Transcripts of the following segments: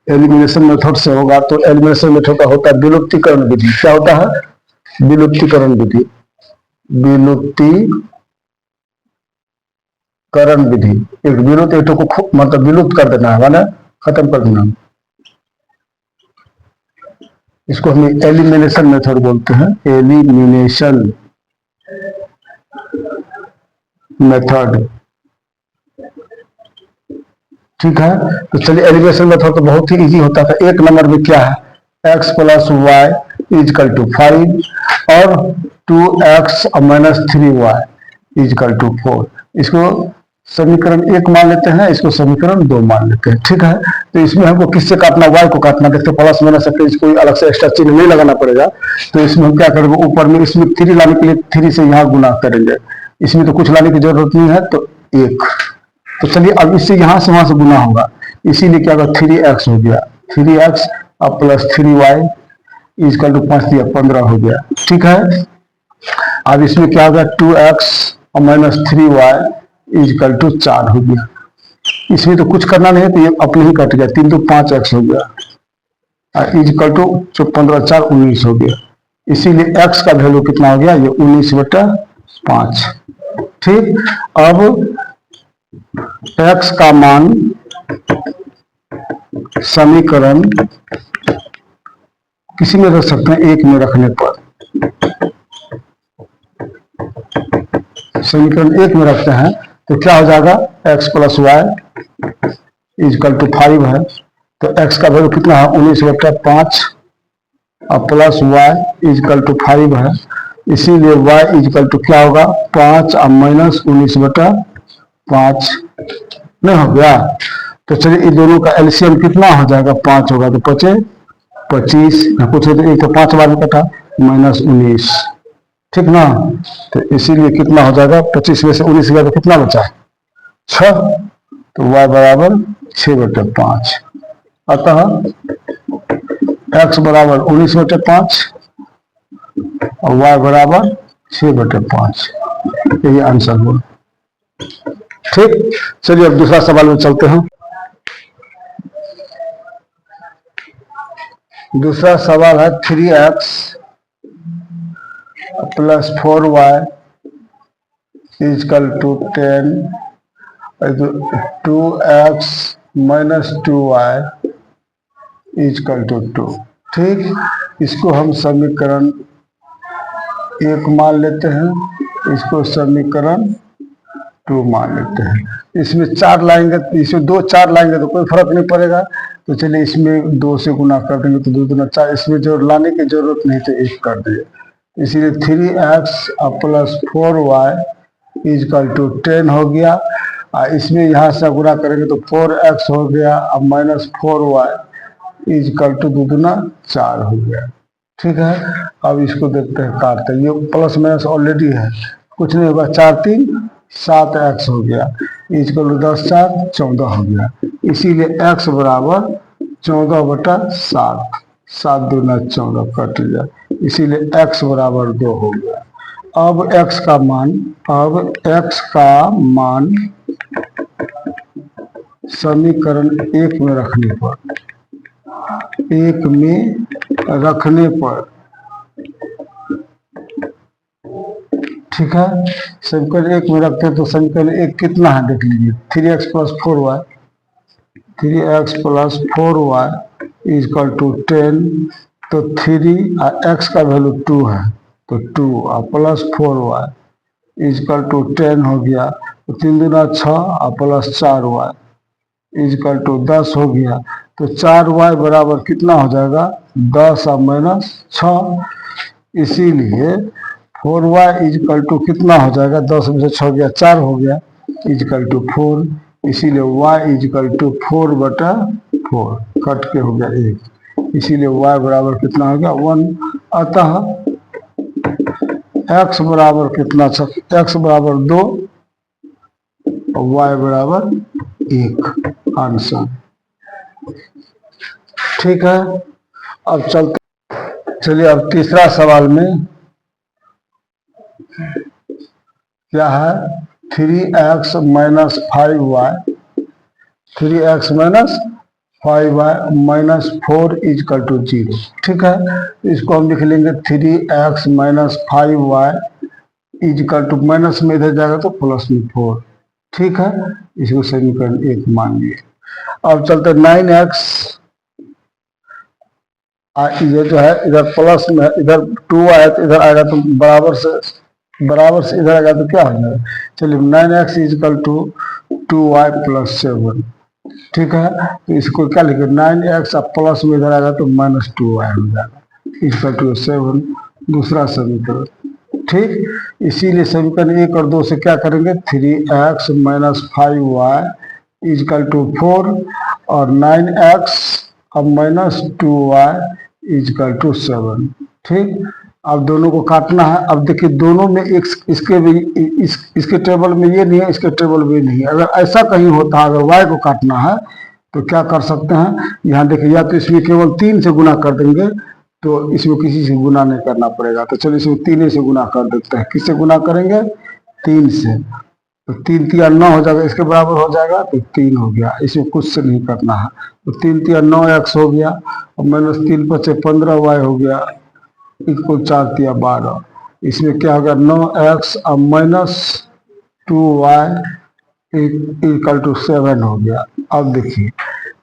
Elimination method से होगा तो एलिमिनेशन मेथड का होता है विलुप्तीकरण विधि। क्या होता है? विलुप्तीकरण विधि। विलुप्तीकरण विधि एक विलुप्त एक को मतलब विलुप्त कर देना है, माना खत्म कर देना। इसको हम एलिमिनेशन मेथड बोलते हैं, एलिमिनेशन मेथड। ठीक है, तो चलिए एलिमिनेशन मेथड तो बहुत ही इजी होता था। एक नंबर में क्या है? x plus y equal to 5 और 2x minus 3y is equal to 4। इसको समीकरण 1 मान लेते हैं, इसको समीकरण 2 मान लेते हैं। ठीक है, तो इसमें हमको किससे काटना? y को काटना। देखते प्लस माइनस है, इसको अलग से एक्स्ट्रा चिन्ह नहीं लगाना पड़ेगा। तो इसमें हम क्या करेंगे, ऊपर में इसमें 3 लाने के लिए 3 से यहाँ गुना करेंगे। इसमें तो कुछ लाने की जरूरत नहीं है, तो 1। तो चलिए अब इससे यहां से वहां से गुना होगा, इसीलिए क्या होगा 3x हो गया। 3x अब प्लस 3y इजकल टू 5 दिया 15 हो गया। ठीक है, अब इसमें क्या होगा 2x और माइनस 3y इजकल टू 4 हो गया। इसमें तो कुछ करना नहीं है, तो ये अपने ही कट गया। 3 तो 5x हो गया इजकल टू 15 4 19 हो गया। इसीलिए x का वैल्यू कितना हो गया? ये 19/5। ठीक, अब x का मान समीकरण किसी में रख सकते हैं, 1 में रखने पर। समीकरण 1 में रखते हैं तो क्या हो जाएगा? x plus y equal to 5 है, तो x का वैल्यू कितना है? 19/5 और प्लस वाई इजकल टू 5 है। इसीलिए y इजकल टू क्या होगा? 5 और माइनस 19/5 नहीं हो गया। तो चलिए इन दोनों का एलसीएम कितना हो जाएगा? 5 होगा, तो 5 25 कुछ है, तो एक तो 5 बार में कटा माइनस 19। ठीक ना, तो इसीलिए कितना हो जाएगा? 25 में से 19 गया तो कितना बचा? 6। तो y बराबर 6/5। अतः x बराबर 19/5 और y बराबर 6/5। यही आंसर हुआ। ठीक, चलिए अब दूसरा सवाल में चलते हैं। दूसरा सवाल है 3x plus 4y equal to 10, 2x minus 2y equal to 2। ठीक, इसको हम समीकरण 1 मान लेते हैं, इसको समीकरण 2 मान लेते हैं। इसमें 4 लाएंगे, इसमें 2 4 लाएंगे तो कोई फर्क नहीं पड़ेगा। तो चलिए इसमें 2 से गुना कर देंगे तो 2 दूना 4, इसमें जो लाने की जरूरत नहीं तो 1 कर दिए। इसीलिए 3x plus 4y equal to 10 हो गया। इसमें यहाँ से गुना करेंगे तो 4x हो गया और माइनस 4y इजकल टू 2 दूना 4 हो गया। ठीक है, अब इसको देखते हैं काटते हैं। ये प्लस माइनस ऑलरेडी है, कुछ नहीं होगा। 4 3 7x हो गया इजकल टू 10 4 14 हो गया। इसीलिए x बराबर 14/7, 7 दूना 14 कट गया। इसीलिए x बराबर 2 हो गया। अब x का मान समीकरण 1 में रखने पर, ठीक है, समीकरण 1 में रखते हैं तो समीकरण 1 कितना है देख लीजिए। 3x plus 4y, 3x plus 4y equal to 10, तो 3 और x का वैल्यू 2 है तो 2 और प्लस 4y इजकल टू 10 हो गया। तो 3 दूना 6 और प्लस 4y इजकल टू 10 हो गया। तो 4y बराबर कितना हो जाएगा? 10 और माइनस 6। इसीलिए 4y इजकल टू कितना हो जाएगा? 10 में से 6 गया 4 हो गया इजकल टू 4। इसीलिए y इजकल टू 4/4 कट के हो गया 1। इसीलिए y बराबर कितना हो गया? 1। अतः x बराबर कितना? x बराबर 2 और y बराबर 1 आंसर। ठीक है, अब चलिए अब तीसरा सवाल में क्या है? 3x minus 5y, 3x minus 5y minus 4 equal to 0। ठीक है, इसको हम लिख लेंगे 3x minus 5y is equal to, minus में इधर जाएगा तो प्लस में 4। ठीक है, इसको समीकरण 1 मान लिए। अब चलते 9x, ये जो है इधर प्लस में, इधर 2 आया तो इधर आएगा तो बराबर से इधर आएगा तो क्या हो जाएगा। चलिए 9x is equal to 2y plus 7। ठीक है, तो इसको क्या लिखे 9x अब प्लस में इधर आएगा तो माइनस 2y हो जाएगा इजकल टू 7, दूसरा समीकरण। ठीक, इसीलिए समीकरण 1 और 2 से क्या करेंगे 3x minus 5y is equal to 4 और 9x अब माइनस 2y इजकल टू 7। ठीक, अब दोनों को काटना है। अब देखिए दोनों में एक इसके भी इसके टेबल में ये नहीं है, इसके टेबल में नहीं है। अगर ऐसा कहीं होता है, अगर y को काटना है तो क्या कर सकते हैं, यहाँ देखिए या तो इसमें केवल 3 से गुना कर देंगे तो इसमें किसी से गुना नहीं करना पड़ेगा। तो चलिए इसमें 3 से गुना कर देते हैं। किससे गुना करेंगे 3 से, तो 3 3 9 हो जाएगा, इसके बराबर हो जाएगा तो 3 हो गया। इसमें कुछ से नहीं करना है, तो 3 3 9x हो गया और माइनस 3 5 15y हो गया इक्वल 4 3 12। इसमें क्या होगा 9x अब माइनस 2y इक्वल टू 7 हो गया। अब देखिए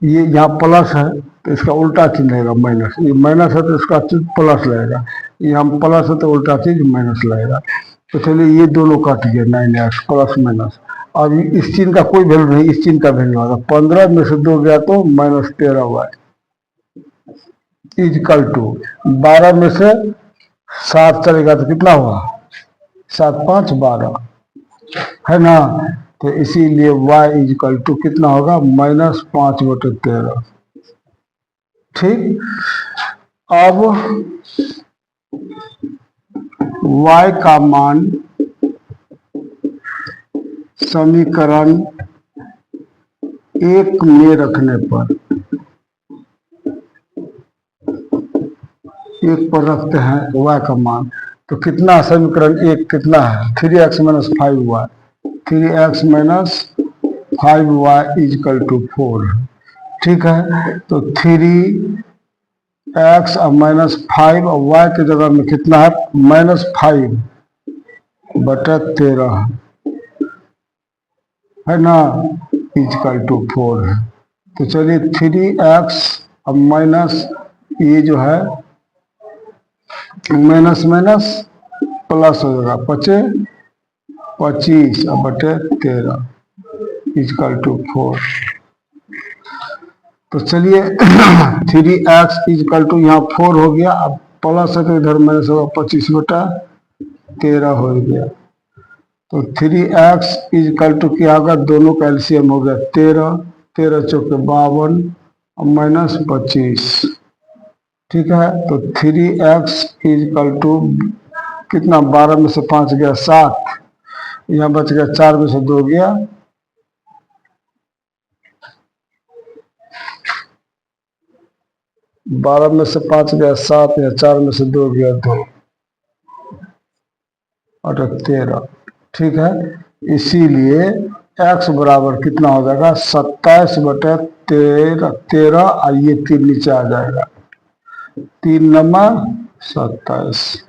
ये यहाँ प्लस है तो इसका उल्टा चिन्ह रहेगा माइनस, ये माइनस है तो इसका चिन्ह प्लस रहेगा, यहाँ प्लस है तो उल्टा चीज माइनस लगेगा। तो चलिए ये दोनों कट गए 9x प्लस माइनस। अब इस चिन्ह का कोई वैल्यू नहीं, इस चिन्ह का वैल्यू होगा 15 में से 2 गया तो माइनस 13y इजकल टू 12 में से 7 चलेगा तो कितना हुआ 7 5 12 है ना। तो इसीलिए y इजकल टू कितना होगा माइनस 5/13। ठीक, अब y का मान समीकरण 1 में रखने पर, 1 पर रखते हैं y का मान, तो कितना समीकरण 1 कितना है 3x minus 5y, 3x minus 5y is equal to 4। ठीक है, तो 3x और माइनस 5 और y की जगह में कितना है माइनस 5/13 है ना इजकल टू 4 है। तो चलिए 3x और माइनस ये जो है माइनस माइनस प्लस हो जाएगा 25/13 इजकल टू 4। तो चलिए 3x इजकल टू यहाँ 4 हो गया, अब प्लस है तो इधर माइनस होगा 25/13 हो गया। तो 3x इजकल टू क्या होगा, दोनों का एलसीएम हो गया 13, 13 चौके 52 और माइनस 25। ठीक है, तो 3x इजकल टू कितना 12 में से 5 गया 7, यहाँ बच गया 4 में से 2 गया 12 में से 5 गया 7 या 4 में से 2 गया 2 और 13। ठीक है, इसीलिए x बराबर कितना हो जाएगा 27/13 और ये 3 नीचे आ जाएगा 3 नंबर 27।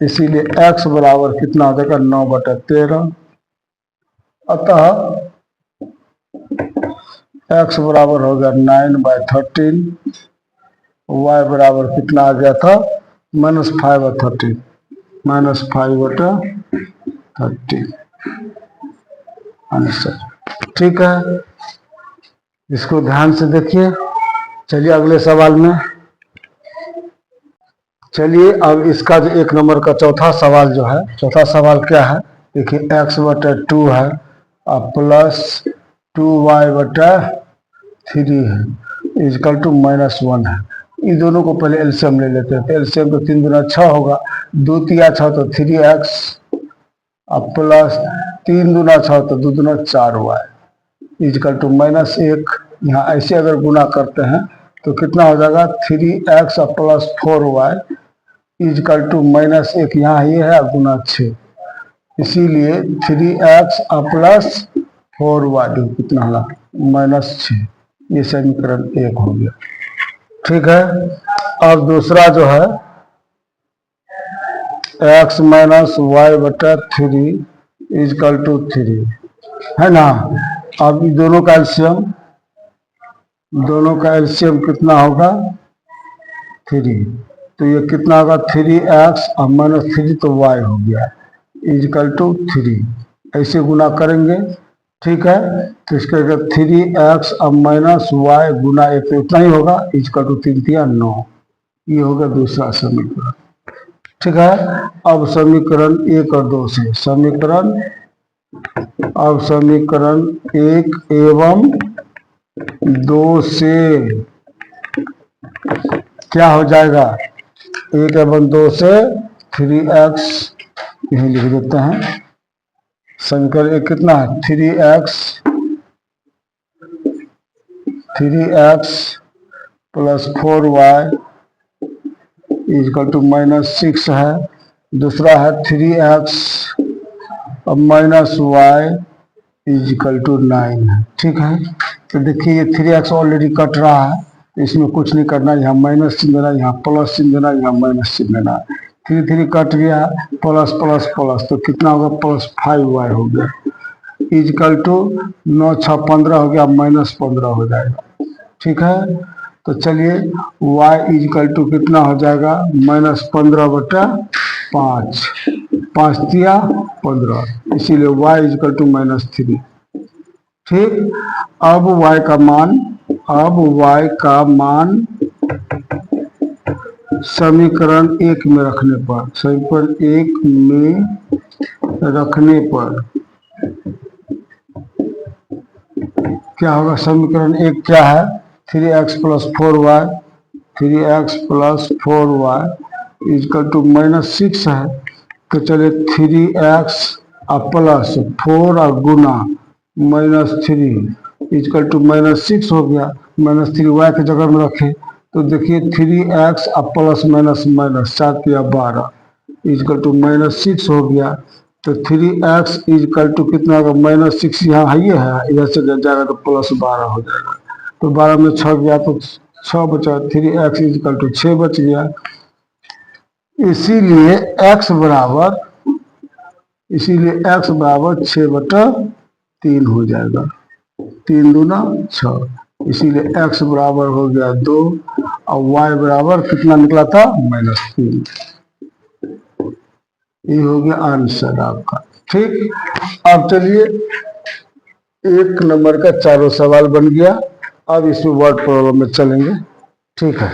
इसीलिए x बराबर कितना हो जाएगा 9/13। अतः x बराबर हो गया 9/13, y बराबर कितना आ गया था -5/13, -5/13 आंसर। ठीक है, इसको ध्यान से देखिए। चलिए अगले सवाल में, चलिए अब इसका जो 1 नंबर का चौथा सवाल जो है, चौथा सवाल क्या है देखिए x/2 है और प्लस 2y/3 है इजकल टू -1 है। इन दोनों को पहले एलसीएम ले लेते हैं। तो एलसीएम तो 3 गुना 6 होगा, 2 3 6 तो 3x और प्लस 3 दूना 6 तो 2 दूना 4y इजकल टू -1। यहाँ ऐसे अगर गुना करते हैं तो कितना हो जाएगा 3x और प्लस 4y इजकल टू -1, यहाँ ये है गुना 6, इसीलिए 3x और प्लस 4y कितना होगा -6 ये समीकरण 1 हो गया। ठीक है, अब दूसरा जो है x माइनस वाई बटा 3 इजकल टू 3 है ना। अब दोनों का एलसीएम कितना होगा 3, तो ये कितना होगा 3x और माइनस 3 तो y हो गया इजकल टू 3, ऐसे गुना करेंगे। ठीक है, तो इसके 3x और माइनस वाई गुना 1 तो इतना ही होगा इजकल टू 3 दिया 9, ये होगा दूसरा समीकरण। ठीक है, अब समीकरण 1 और 2 से समीकरण 1 एवं 2 से क्या हो जाएगा 1 एवं 2 से 3x यही लिख देते हैं। समीकरण 1 कितना है 3x plus 4y equal to minus 6 है। दूसरा है 3x और माइनस वाई इजकल टू 9 है। ठीक है, तो देखिए ये 3x ऑलरेडी कट रहा है, इसमें कुछ नहीं करना, यहाँ माइनस चिन्ह देना, यहाँ प्लस चिन्ह देना, यहाँ माइनस चिन्ह देना। 3 कट गया, प्लस प्लस प्लस, तो कितना होगा प्लस 5y हो गया इजकल टू 9 6 15 हो गया, माइनस 15 हो जाएगा। ठीक है, तो चलिए y इजकल टू कितना हो जाएगा माइनस 15 बटा 5, 5 दिया 15, इसीलिए y इजकल टू माइनस 3। ठीक, अब y का मान समीकरण 1 में रखने पर क्या होगा, समीकरण 1 क्या है 3x plus 4y equal to minus 6 है। तो चलिए 3x प्लस 4 और गुना माइनस 3 इजकल टू माइनस 6 हो गया, माइनस 3 y के जगह में रखे, तो देखिए 3x प्लस माइनस माइनस 7 या 12 इजकल टू माइनस 6 हो गया। तो 3x इजकल टू कितना होगा माइनस 6, यहाँ है, इधर से जाएगा तो प्लस 12 हो जाएगा, तो 12 में 6 गया तो 6 बचा, 3x इजकल टू 6 बच गया। इसीलिए x बराबर 6 बटा 3 हो जाएगा, 3 दूना 6, इसीलिए x बराबर हो गया 2 और y बराबर कितना निकला था -3। ये हो गया आंसर आपका। ठीक, अब चलिए 1 नंबर का चारों सवाल बन गया। अब इसमें वर्ड प्रॉब्लम में चलेंगे। ठीक है।